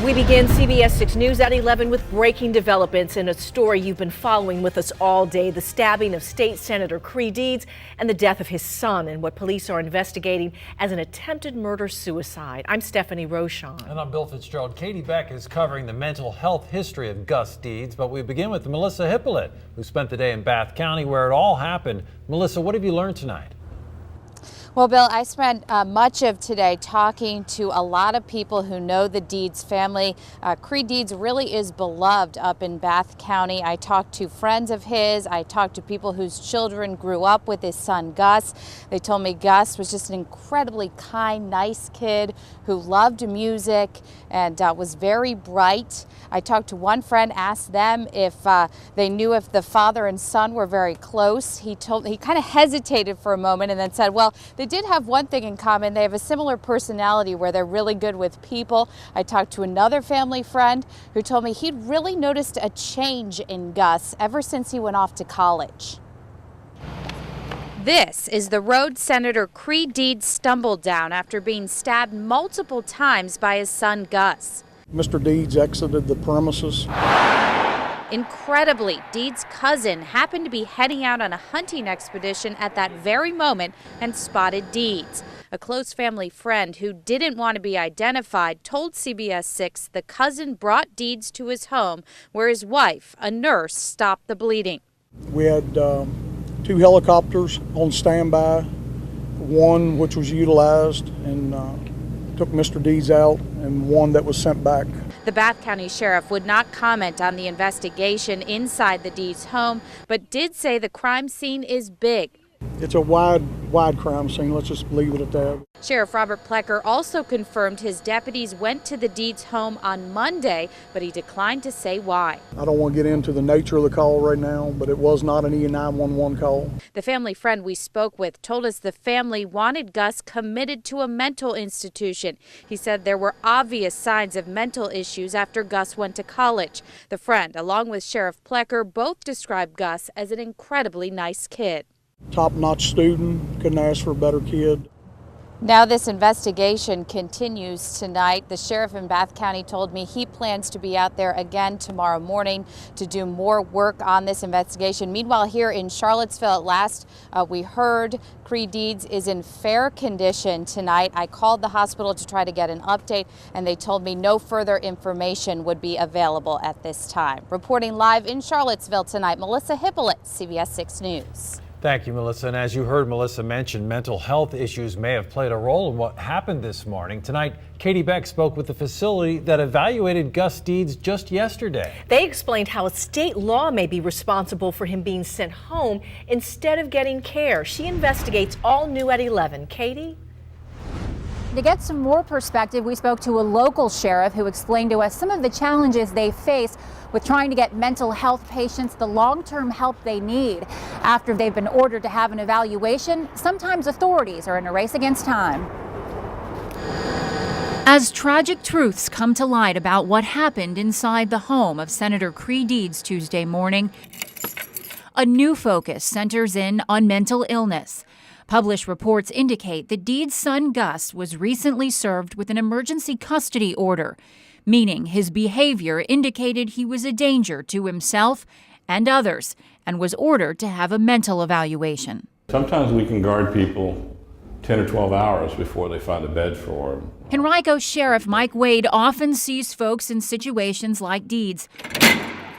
We begin CBS 6 News at 11 with breaking developments in a story you've been following with us all day. The stabbing of State Senator Creed Deeds and the death of his son and what police are investigating as an attempted murder-suicide. I'm Stephanie Rochon. And I'm Bill Fitzgerald. Katie Beck is covering the mental health history of Gus Deeds, but we begin with Melissa Hippolyte, who spent the day in Bath County where it all happened. Melissa, what have you learned tonight? Well, Bill, I spent much of today talking to a lot of people who know the Deeds family. Creed Deeds really is beloved up in Bath County. I talked to friends of his. I talked to people whose children grew up with his son, Gus. They told me Gus was just an incredibly kind, nice kid who loved music and was very bright. I talked to one friend, asked them if they knew if the father and son were very close. He kind of hesitated for a moment and then said, well, they did have one thing in common. They have a similar personality where they're really good with people. I talked to another family friend who told me he'd really noticed a change in Gus ever since he went off to college. This is the road Senator Creed Deeds stumbled down after being stabbed multiple times by his son, Gus. Mr. Deeds exited the premises. Incredibly, Deeds' cousin happened to be heading out on a hunting expedition at that very moment and spotted Deeds. A close family friend who didn't want to be identified told CBS 6 the cousin brought Deeds to his home where his wife, a nurse, stopped the bleeding. We had 2 helicopters on standby, one which was utilized and took Mr. Deeds out, and one that was sent back. The Bath County Sheriff would not comment on the investigation inside the Deeds home, but did say the crime scene is big. It's a wide crime scene, let's just leave it at that. Sheriff Robert Plecker also confirmed his deputies went to the Deeds home on Monday, but he declined to say why. I don't want to get into the nature of the call right now, but it was not an E911 call. The family friend we spoke with told us the family wanted Gus committed to a mental institution. He said there were obvious signs of mental issues after Gus went to college. The friend, along with Sheriff Plecker, both described Gus as an incredibly nice kid. Top-notch student, couldn't ask for a better kid. Now this investigation continues tonight. The sheriff in Bath County told me he plans to be out there again tomorrow morning to do more work on this investigation. Meanwhile, here in Charlottesville, at last we heard Creed Deeds is in fair condition tonight. I called the hospital to try to get an update, and they told me no further information would be available at this time. Reporting live in Charlottesville tonight, Melissa Hippolyte, CBS 6 News. Thank you, Melissa. And as you heard Melissa mention, mental health issues may have played a role in what happened this morning. Tonight, Katie Beck spoke with the facility that evaluated Gus Deeds just yesterday. They explained how a state law may be responsible for him being sent home instead of getting care. She investigates all new at 11. Katie? To get some more perspective, we spoke to a local sheriff who explained to us some of the challenges they face with trying to get mental health patients the long-term help they need. After they've been ordered to have an evaluation, sometimes authorities are in a race against time. As tragic truths come to light about what happened inside the home of Senator Creed Deeds Tuesday morning, a new focus centers in on mental illness. Published reports indicate that Deeds' son Gus was recently served with an emergency custody order, meaning his behavior indicated he was a danger to himself and others and was ordered to have a mental evaluation. Sometimes we can guard people 10 or 12 hours before they find a bed for them. Henrico Sheriff Mike Wade often sees folks in situations like Deeds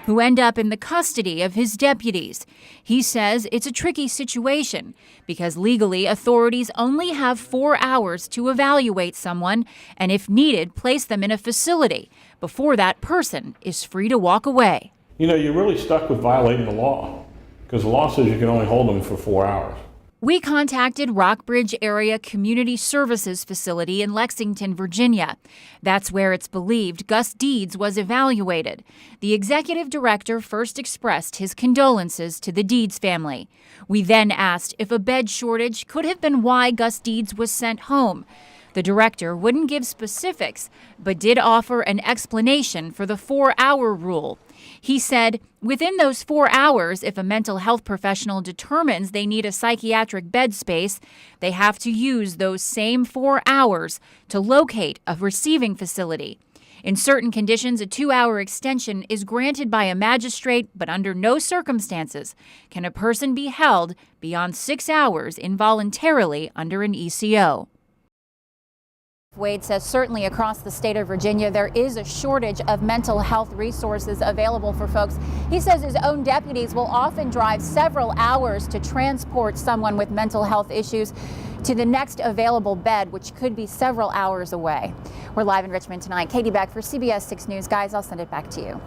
who end up in the custody of his deputies. He says it's a tricky situation because legally authorities only have 4 hours to evaluate someone and, if needed, place them in a facility before that person is free to walk away. You know, you're really stuck with violating the law because the law says you can only hold them for 4 hours. We contacted Rockbridge Area Community Services Facility in Lexington, Virginia. That's where it's believed Gus Deeds was evaluated. The executive director first expressed his condolences to the Deeds family. We then asked if a bed shortage could have been why Gus Deeds was sent home. The director wouldn't give specifics, but did offer an explanation for the 4-hour rule. He said, within those 4 hours, if a mental health professional determines they need a psychiatric bed space, they have to use those same 4 hours to locate a receiving facility. In certain conditions, a 2-hour extension is granted by a magistrate, but under no circumstances can a person be held beyond 6 hours involuntarily under an ECO. Wade says certainly across the state of Virginia, there is a shortage of mental health resources available for folks. He says his own deputies will often drive several hours to transport someone with mental health issues to the next available bed, which could be several hours away. We're live in Richmond tonight. Katie Beck for CBS 6 News. Guys, I'll send it back to you.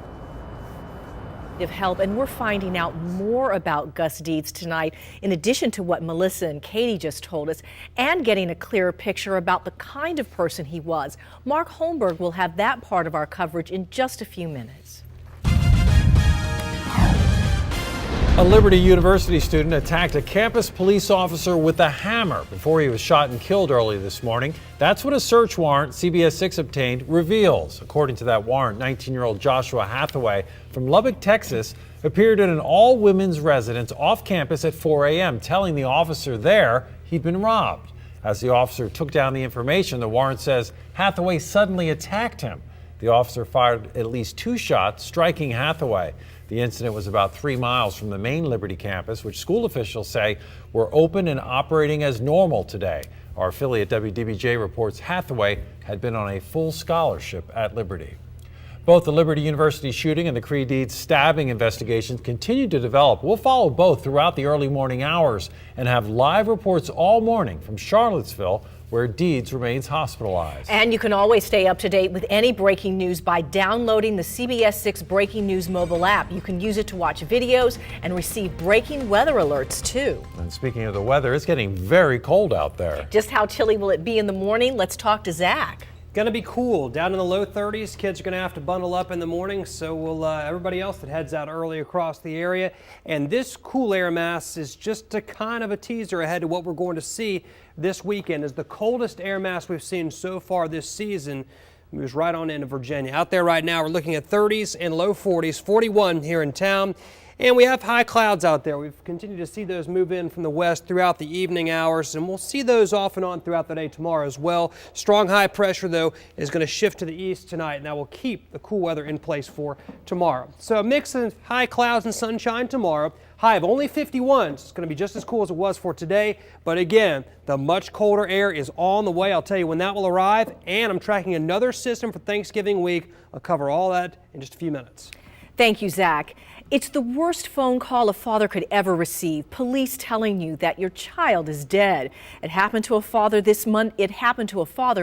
Of help, and we're finding out more about Gus Deeds tonight, in addition to what Melissa and Katie just told us, and getting a clearer picture about the kind of person he was. Mark Holmberg will have that part of our coverage in just a few minutes. A Liberty University student attacked a campus police officer with a hammer before he was shot and killed early this morning. That's what a search warrant CBS 6 obtained reveals. According to that warrant, 19-year-old Joshua Hathaway from Lubbock, Texas, appeared at an all-women's residence off campus at 4 a.m., telling the officer there he'd been robbed. As the officer took down the information, the warrant says Hathaway suddenly attacked him. The officer fired at least 2 shots, striking Hathaway. The incident was about 3 miles from the main Liberty campus, which school officials say were open and operating as normal today. Our affiliate WTVR reports Hathaway had been on a full scholarship at Liberty. Both the Liberty University shooting and the Cree Deeds stabbing investigations continue to develop. We'll follow both throughout the early morning hours and have live reports all morning from Charlottesville, where Deeds remains hospitalized. And you can always stay up to date with any breaking news by downloading the CBS 6 Breaking News mobile app. You can use it to watch videos and receive breaking weather alerts too. And speaking of the weather, it's getting very cold out there. Just how chilly will it be in the morning? Let's talk to Zach. Going to be cool, down in the low 30s. Kids are going to have to bundle up in the morning, so will everybody else that heads out early across the area. And this cool air mass is just a kind of a teaser ahead of what we're going to see this weekend. Is the coldest air mass we've seen so far this season. Moves right on into Virginia. Out there right now, we're looking at 30s and low 40s, 41 here in town. And we have high clouds out there. We've continued to see those move in from the west throughout the evening hours, and we'll see those off and on throughout the day tomorrow as well. Strong high pressure, though, is going to shift to the east tonight, and that will keep the cool weather in place for tomorrow. So a mix of high clouds and sunshine tomorrow. High of only 51. It's going to be just as cool as it was for today. But again, the much colder air is on the way. I'll tell you when that will arrive. And I'm tracking another system for Thanksgiving week. I'll cover all that in just a few minutes. Thank you, Zach. It's the worst phone call a father could ever receive. Police telling you that your child is dead. It happened to a father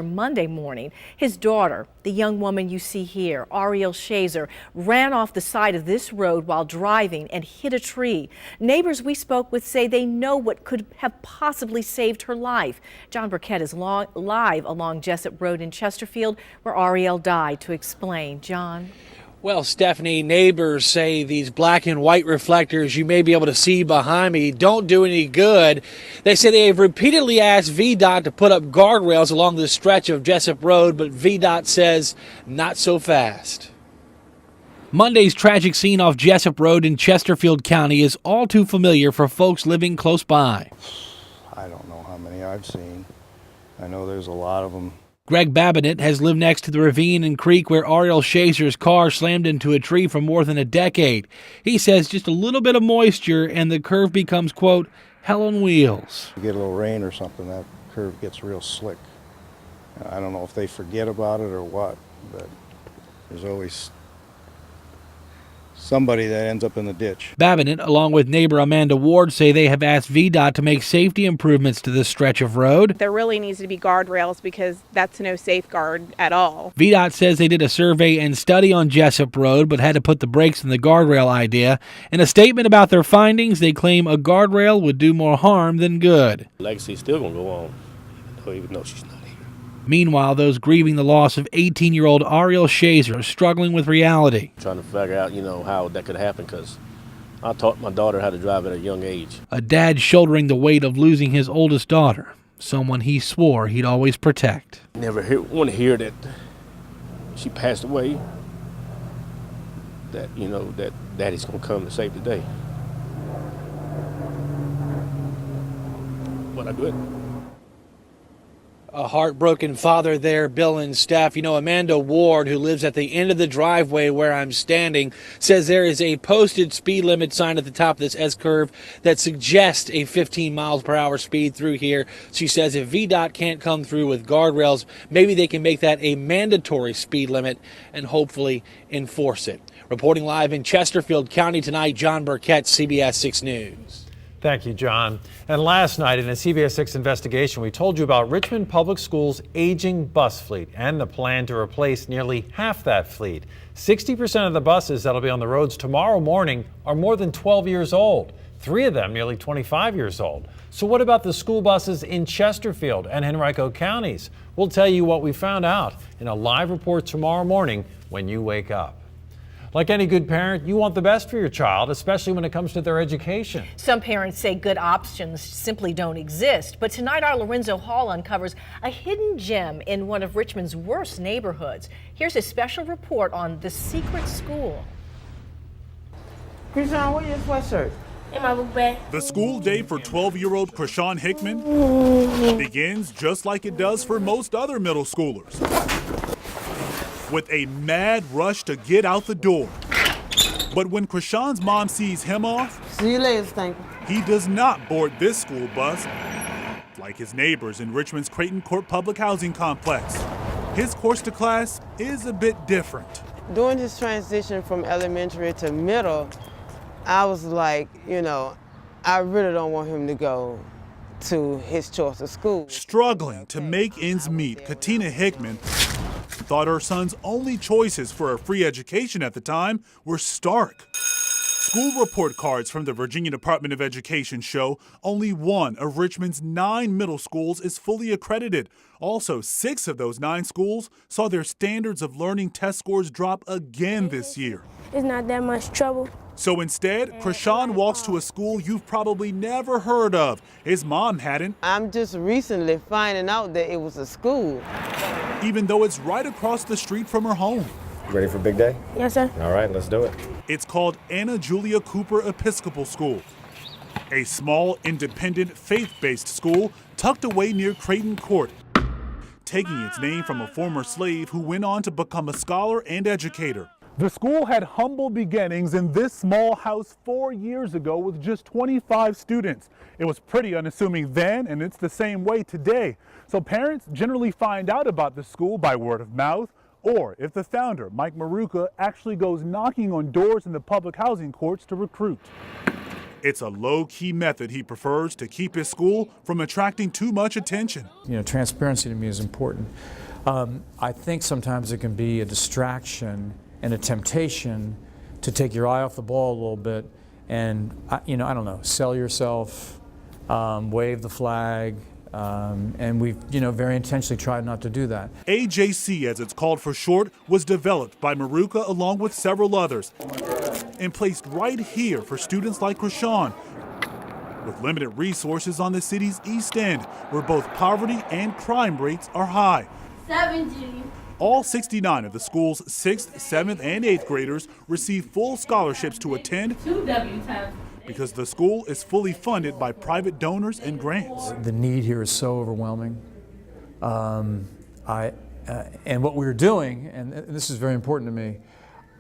Monday morning. His daughter, the young woman you see here, Ariel Shazer, ran off the side of this road while driving and hit a tree. Neighbors we spoke with say they know what could have possibly saved her life. John Burkett is live along Jessup Road in Chesterfield, where Ariel died, to explain. John. Well, Stephanie, neighbors say these black and white reflectors you may be able to see behind me don't do any good. They say they have repeatedly asked VDOT to put up guardrails along this stretch of Jessup Road, but VDOT says not so fast. Monday's tragic scene off Jessup Road in Chesterfield County is all too familiar for folks living close by. I don't know how many I've seen. I know there's a lot of them. Greg Babinet has lived next to the ravine and creek where Ariel Shazer's car slammed into a tree for more than a decade. He says just a little bit of moisture and the curve becomes, quote, hell on wheels. You get a little rain or something, that curve gets real slick. I don't know if they forget about it or what, but there's always somebody that ends up in the ditch. Babinet, along with neighbor Amanda Ward, say they have asked VDOT to make safety improvements to this stretch of road. There really needs to be guardrails because that's no safeguard at all. VDOT says they did a survey and study on Jessup Road but had to put the brakes on the guardrail idea. In a statement about their findings, they claim a guardrail would do more harm than good. Legacy's still going to go on, even though she's not here. Meanwhile, those grieving the loss of 18-year-old Ariel Shazer are struggling with reality. Trying to figure out, how that could happen because I taught my daughter how to drive at a young age. A dad shouldering the weight of losing his oldest daughter, someone he swore he'd always protect. Never want to hear that she passed away, that, that daddy's going to come to save the day. But I do it. A heartbroken father there, Bill and Steph. You know, Amanda Ward, who lives at the end of the driveway where I'm standing, says there is a posted speed limit sign at the top of this S-curve that suggests a 15 miles per hour speed through here. She says if VDOT can't come through with guardrails, maybe they can make that a mandatory speed limit and hopefully enforce it. Reporting live in Chesterfield County tonight, John Burkett, CBS 6 News. Thank you, John. And last night in a CBS 6 investigation, we told you about Richmond Public Schools' aging bus fleet and the plan to replace nearly half that fleet. 60% of the buses that'll be on the roads tomorrow morning are more than 12 years old. 3 of them nearly 25 years old. So what about the school buses in Chesterfield and Henrico counties? We'll tell you what we found out in a live report tomorrow morning when you wake up. Like any good parent, you want the best for your child, especially when it comes to their education. Some parents say good options simply don't exist. But tonight, our Lorenzo Hall uncovers a hidden gem in one of Richmond's worst neighborhoods. Here's a special report on the secret school. Krishan, where's your sweatshirt? In my book bag. The school day for 12-year-old Krishan Hickman begins just like it does for most other middle schoolers, with a mad rush to get out the door. But when Krishan's mom sees him off, see you later, Stank. He does not board this school bus like his neighbors in Richmond's Creighton Court Public Housing Complex. His course to class is a bit different. During his transition from elementary to middle, I was like, you know, I really don't want him to go to his choice of school. Struggling to make ends meet, Katina Hickman thought her son's only choices for a free education at the time were stark. School report cards from the Virginia Department of Education show only one of Richmond's 9 middle schools is fully accredited. Also, 6 of those 9 schools saw their standards of learning test scores drop again this year. It's not that much trouble. So instead, Krishan walks to a school you've probably never heard of. His mom hadn't. I'm just recently finding out that it was a school. Even though it's right across the street from her home. Ready for big day? Yes, sir. All right, let's do it. It's called Anna Julia Cooper Episcopal School, a small, independent, faith-based school tucked away near Creighton Court, taking its name from a former slave who went on to become a scholar and educator. The school had humble beginnings in this small house 4 years ago with just 25 students. It was pretty unassuming then, and it's the same way today. So parents generally find out about the school by word of mouth, or if the founder, Mike Murrow, actually goes knocking on doors in the public housing courts to recruit. It's a low-key method he prefers to keep his school from attracting too much attention. You know, transparency to me is important. I think sometimes it can be a distraction and a temptation to take your eye off the ball a little bit and, you know, I don't know, sell yourself, wave the flag, and we've, you know, very intentionally tried not to do that. AJC, as it's called for short, was developed by Murrow along with several others and placed right here for students like Krishan, with limited resources on the city's East End, where both poverty and crime rates are high. 70. All 69 of the school's 6th, 7th, and 8th graders receive full scholarships to attend because the school is fully funded by private donors and grants. The need here is so overwhelming. And what we're doing, and this is very important to me,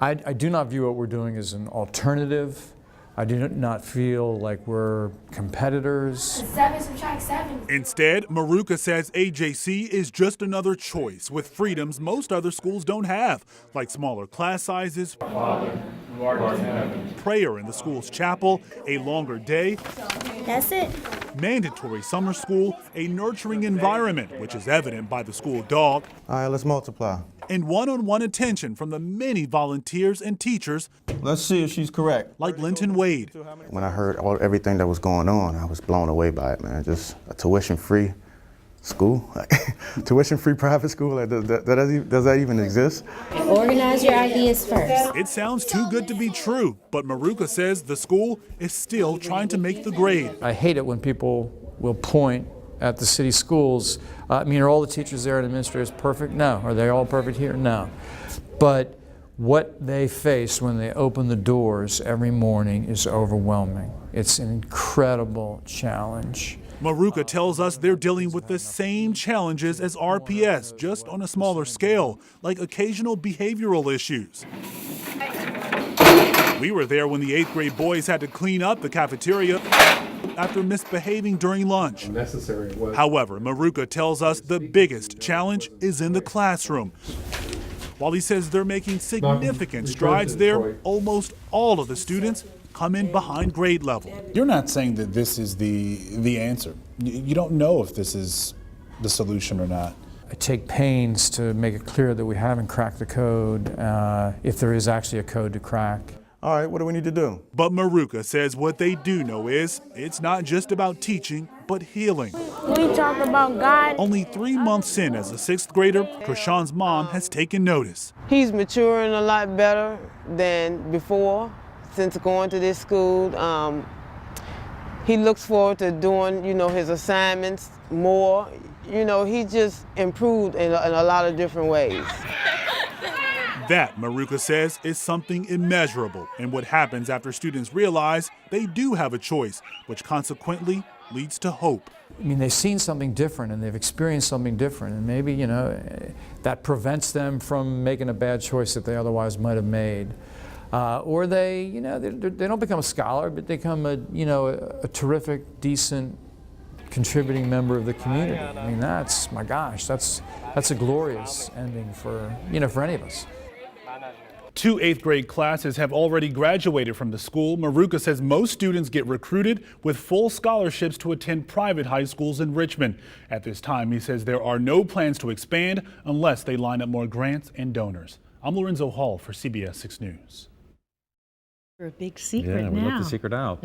I do not view what we're doing as an alternative. I do not feel like we're competitors. 7 subtract 7. Instead, Murrow says AJC is just another choice with freedoms most other schools don't have, like smaller class sizes, Father, who art in heaven. Prayer in the school's chapel, a longer day. That's it. Mandatory summer school, a nurturing environment, which is evident by the school dog. All right, let's multiply. And one-on-one attention from the many volunteers and teachers. Let's see if she's correct. Like Linton Wade. When I heard everything that was going on, I was blown away by it, man. Just a tuition-free school, tuition-free private school. Does that even exist? Organize your ideas first. It sounds too good to be true, but Murrow says the school is still trying to make the grade. I hate it when people will point at the city schools. I mean, are all the teachers there and administrators perfect? No. Are they all perfect here? No. But what they face when they open the doors every morning is overwhelming. It's an incredible challenge. Maruka tells us they're dealing with the same challenges as RPS, just on a smaller scale, like occasional behavioral issues. We were there when the 8th grade boys had to clean up the cafeteria after misbehaving during lunch. However, Maruka tells us the biggest challenge is in the classroom. While he says they're making significant strides there, almost all of the students come in behind grade level. You're not saying that this is the answer. You don't know if this is the solution or not. I take pains to make it clear that we haven't cracked the code, if there is actually a code to crack. All right, what do we need to do? But Maruka says what they do know is it's not just about teaching, but healing. We talk about God. Only 3 months in as a 6th grader, Krishan's mom has taken notice. He's maturing a lot better than before since going to this school. He looks forward to doing, his assignments more. He just improved in a lot of different ways. That, Maruka says, is something immeasurable in what happens after students realize they do have a choice, which consequently leads to hope. I mean, they've seen something different and they've experienced something different, and maybe, that prevents them from making a bad choice that they otherwise might have made. Or they, they don't become a scholar, but they become a terrific, decent, contributing member of the community. I mean, that's, my gosh, that's a glorious ending for, for any of us. 2 8th grade classes have already graduated from the school. Maruka says most students get recruited with full scholarships to attend private high schools in Richmond. At this time, he says there are no plans to expand unless they line up more grants and donors. I'm Lorenzo Hall for CBS 6 News. A big secret now. Yeah, we let the secret out.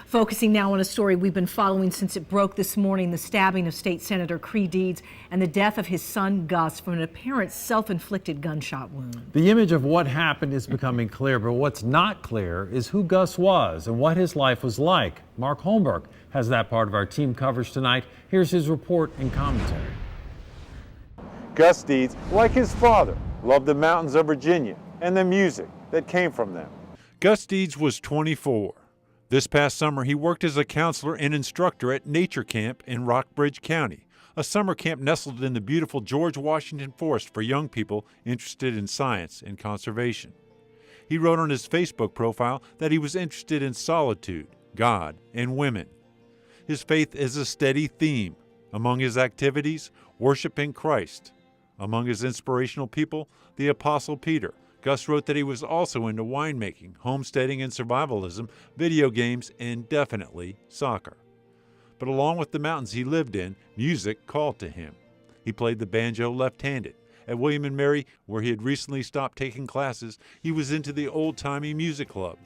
Focusing now on a story we've been following since it broke this morning, the stabbing of State Senator Creed Deeds and the death of his son Gus from an apparent self-inflicted gunshot wound. The image of what happened is becoming clear, but what's not clear is who Gus was and what his life was like. Mark Holmberg has that part of our team coverage tonight. Here's his report and commentary. Gus Deeds, like his father, loved the mountains of Virginia and the music that came from them. Gus Deeds was 24. This past summer, he worked as a counselor and instructor at Nature Camp in Rockbridge County, a summer camp nestled in the beautiful George Washington Forest for young people interested in science and conservation. He wrote on his Facebook profile that he was interested in solitude, God, and women. His faith is a steady theme. Among his activities, worshiping Christ. Among his inspirational people, the Apostle Peter. Gus wrote that he was also into winemaking, homesteading and survivalism, video games, and definitely soccer. But along with the mountains he lived in, music called to him. He played the banjo left-handed. At William & Mary, where he had recently stopped taking classes, he was into the old-timey music club.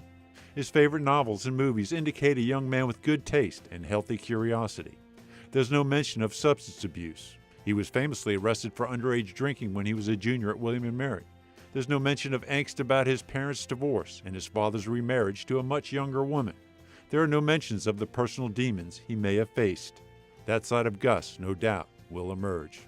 His favorite novels and movies indicate a young man with good taste and healthy curiosity. There's no mention of substance abuse. He was famously arrested for underage drinking when he was a junior at William & Mary. There's no mention of angst about his parents' divorce and his father's remarriage to a much younger woman. There are no mentions of the personal demons he may have faced. That side of Gus, no doubt, will emerge.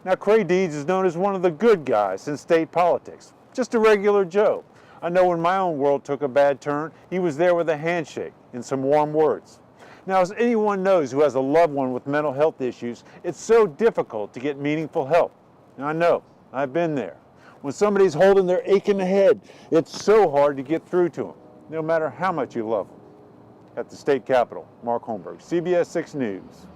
Now, Creed Deeds is known as one of the good guys in state politics, just a regular Joe. I know when my own world took a bad turn, he was there with a handshake and some warm words. Now, as anyone knows who has a loved one with mental health issues, it's so difficult to get meaningful help. Now, I know, I've been there. When somebody's holding their aching head, it's so hard to get through to them, no matter how much you love them. At the state capitol, Mark Holmberg, CBS 6 News.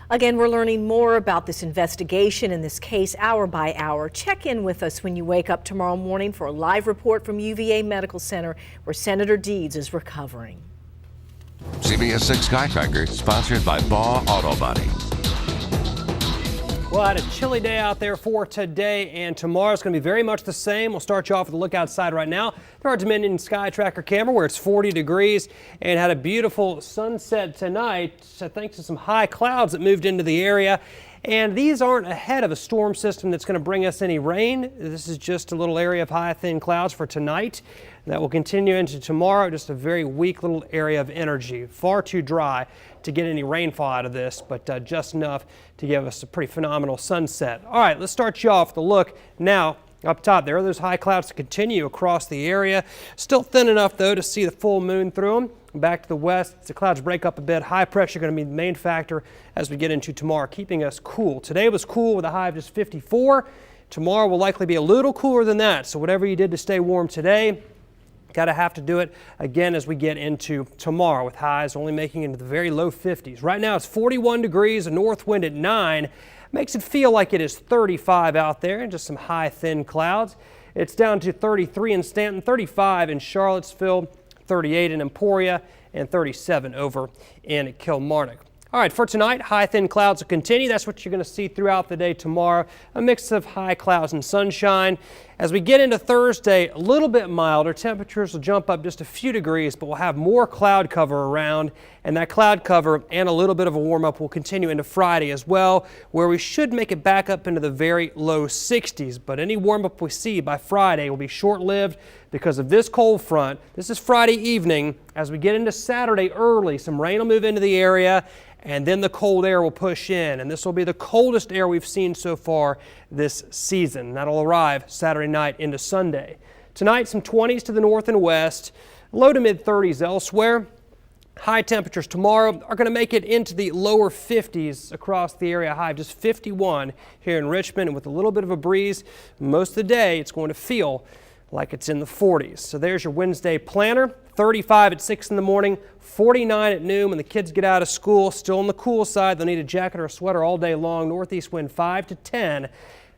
Again, we're learning more about this investigation and this case hour by hour. Check in with us when you wake up tomorrow morning for a live report from UVA Medical Center, where Senator Deeds is recovering. CBS 6 Skytracker, sponsored by Baugh Auto Body. Well, I had a chilly day out there for today, and tomorrow is going to be very much the same. We'll start you off with a look outside right now. There our Dominion Sky Tracker camera where it's 40 degrees and had a beautiful sunset tonight thanks to some high clouds that moved into the area. And these aren't ahead of a storm system that's going to bring us any rain. This is just a little area of high, thin clouds for tonight. That will continue into tomorrow, just a very weak little area of energy. Far too dry to get any rainfall out of this, but just enough to give us a pretty phenomenal sunset. All right, let's start you off with a look now. Up top, there are those high clouds to continue across the area. Still thin enough, though, to see the full moon through them. Back to the west, the clouds break up a bit. High pressure going to be the main factor as we get into tomorrow, keeping us cool. Today was cool with a high of just 54. Tomorrow will likely be a little cooler than that. So whatever you did to stay warm today, have to do it again as we get into tomorrow, with highs only making it into the very low 50s. Right now it's 41 degrees, a north wind at 9. Makes it feel like it is 35 out there, and just some high, thin clouds. It's down to 33 in Stanton, 35 in Charlottesville, 38 in Emporia, and 37 over in Kilmarnock. All right, for tonight, high, thin clouds will continue. That's what you're going to see throughout the day tomorrow, a mix of high clouds and sunshine. As we get into Thursday, a little bit milder. Temperatures will jump up just a few degrees, but we'll have more cloud cover around, and that cloud cover and a little bit of a warm-up will continue into Friday as well, where we should make it back up into the very low 60s. But any warm-up we see by Friday will be short-lived because of this cold front. This is Friday evening. As we get into Saturday early, some rain will move into the area, and then the cold air will push in, and this will be the coldest air we've seen so far this season. That'll arrive Saturday night into Sunday. Tonight, some 20s to the north and west, low to mid 30s elsewhere. High temperatures tomorrow are going to make it into the lower 50s across the area. High of just 51 here in Richmond, and with a little bit of a breeze most of the day, it's going to feel like it's in the 40s. So there's your Wednesday planner. 35 at 6 in the morning, 49 at noon when the kids get out of school. Still on the cool side. They'll need a jacket or a sweater all day long. Northeast wind 5 to 10.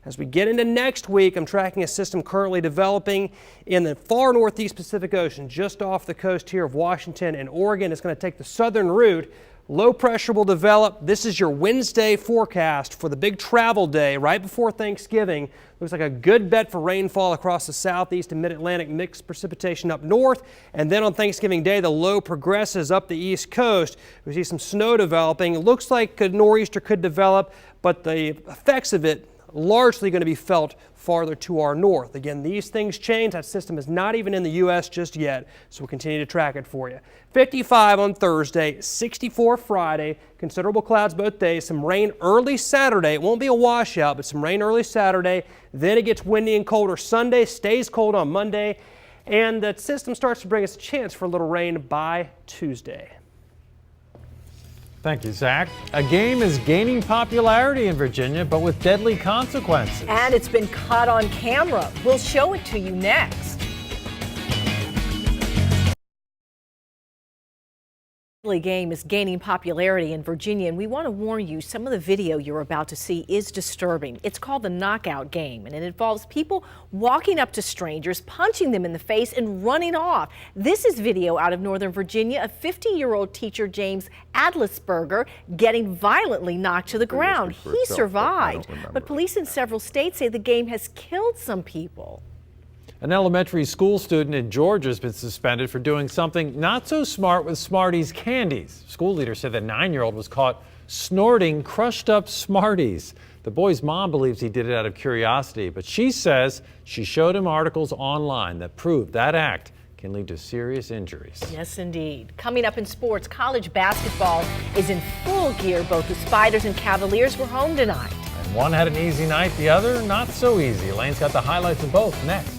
As we get into next week, I'm tracking a system currently developing in the far northeast Pacific Ocean, just off the coast here of Washington and Oregon. It's going to take the southern route. Low pressure will develop. This is your Wednesday forecast for the big travel day right before Thanksgiving. Looks like a good bet for rainfall across the southeast and mid-Atlantic, mixed precipitation up north. And then on Thanksgiving Day, the low progresses up the east coast. We see some snow developing. It looks like a nor'easter could develop, but the effects of it largely going to be felt farther to our north. Again, these things change. That system is not even in the U.S. just yet, so we'll continue to track it for you. 55 on Thursday, 64 Friday, considerable clouds both days, some rain early Saturday. It won't be a washout, but some rain early Saturday. Then it gets windy and colder Sunday, stays cold on Monday, and that system starts to bring us a chance for a little rain by Tuesday. Thank you, Zach. A game is gaining popularity in Virginia, but with deadly consequences. And it's been caught on camera. We'll show it to you next. The game is gaining popularity in Virginia, and we want to warn you, some of the video you're about to see is disturbing. It's called the knockout game, and it involves people walking up to strangers, punching them in the face, and running off. This is video out of Northern Virginia of 50-year-old teacher James Adlisberger getting violently knocked to the ground. He survived, but police in several states say the game has killed some people. An elementary school student in Georgia has been suspended for doing something not so smart with Smarties candies. School leaders said the 9-year-old was caught snorting crushed up Smarties. The boy's mom believes he did it out of curiosity, but she says she showed him articles online that prove that act can lead to serious injuries. Yes, indeed. Coming up in sports, college basketball is in full gear. Both the Spiders and Cavaliers were home tonight. And one had an easy night, the other not so easy. Elaine's got the highlights of both next.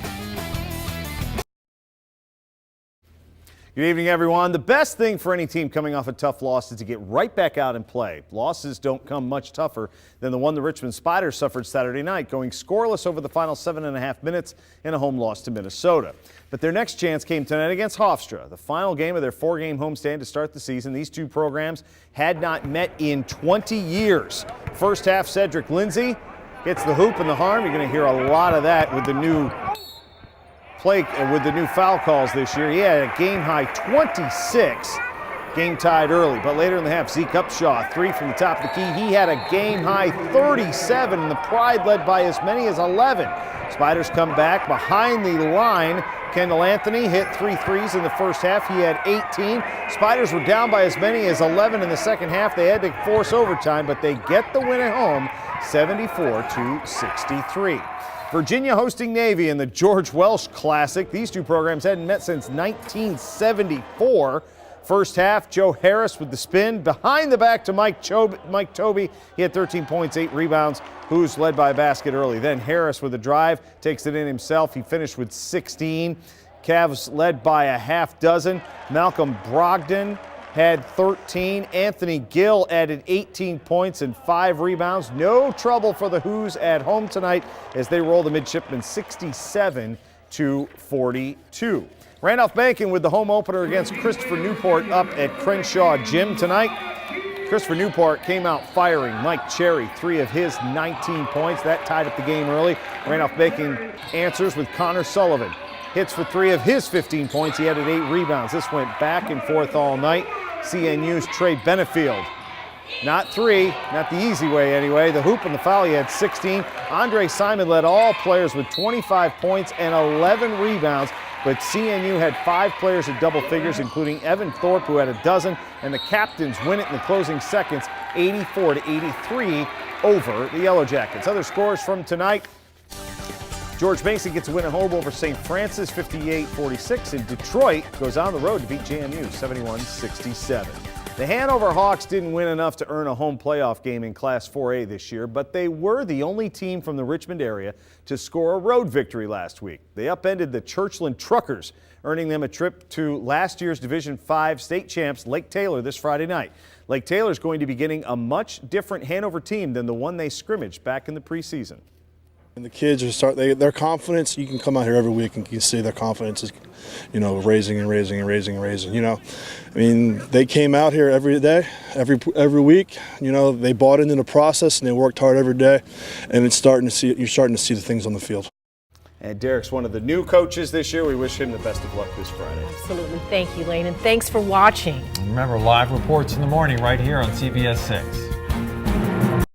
Good evening, everyone. The best thing for any team coming off a tough loss is to get right back out and play. Losses don't come much tougher than the one the Richmond Spiders suffered Saturday night, going scoreless over the final 7.5 minutes in a home loss to Minnesota. But their next chance came tonight against Hofstra, the final game of their 4-game homestand to start the season. These two programs had not met in 20 years. First half, Cedric Lindsay gets the hoop and the harm. You're going to hear a lot of that with the new foul calls this year. He had a game-high 26, game tied early. But later in the half, Zeke Upshaw, 3 from the top of the key. He had a game-high 37, and the Pride led by as many as 11. Spiders come back behind the line. Kendall Anthony hit 3 threes in the first half. He had 18. Spiders were down by as many as 11 in the second half. They had to force overtime, but they get the win at home, 74-63. Virginia hosting Navy in the George Welsh Classic. These two programs hadn't met since 1974. First half, Joe Harris with the spin. Behind the back to Mike Tobey. He had 13 points, 8 rebounds. Who's led by a basket early. Then Harris with a drive, takes it in himself. He finished with 16. Cavs led by a half dozen. Malcolm Brogdon had 13. Anthony Gill added 18 points and 5 rebounds. No trouble for the Hoos at home tonight as they roll the Midshipmen 67-42. Randolph-Macon with the home opener against Christopher Newport up at Crenshaw Gym tonight. Christopher Newport came out firing. Mike Cherry, 3 of his 19 points. That tied up the game early. Randolph-Macon answers with Connor Sullivan. Hits for 3 of his 15 points. He added 8 rebounds. This went back and forth all night. CNU's Trey Benefield. Not 3, not the easy way anyway. The hoop and the foul, he had 16. Andre Simon led all players with 25 points and 11 rebounds. But CNU had 5 players at double figures, including Evan Thorpe, who had a dozen. And the Captains win it in the closing seconds, 84-83 over the Yellow Jackets. Other scores from tonight. George Mason gets a win at home over St. Francis, 58-46. And Detroit goes on the road to beat JMU, 71-67. The Hanover Hawks didn't win enough to earn a home playoff game in Class 4A this year, but they were the only team from the Richmond area to score a road victory last week. They upended the Churchland Truckers, earning them a trip to last year's Division 5 state champs Lake Taylor this Friday night. Lake Taylor is going to be getting a much different Hanover team than the one they scrimmaged back in the preseason. And the kids are their confidence. You can come out here every week and you can see their confidence is, raising and raising and raising and raising. I mean, they came out here every day, every week. They bought into the process and they worked hard every day. And you're starting to see the things on the field. And Derek's one of the new coaches this year. We wish him the best of luck this Friday. Absolutely. Thank you, Lane, and thanks for watching. Remember, live reports in the morning right here on CBS 6.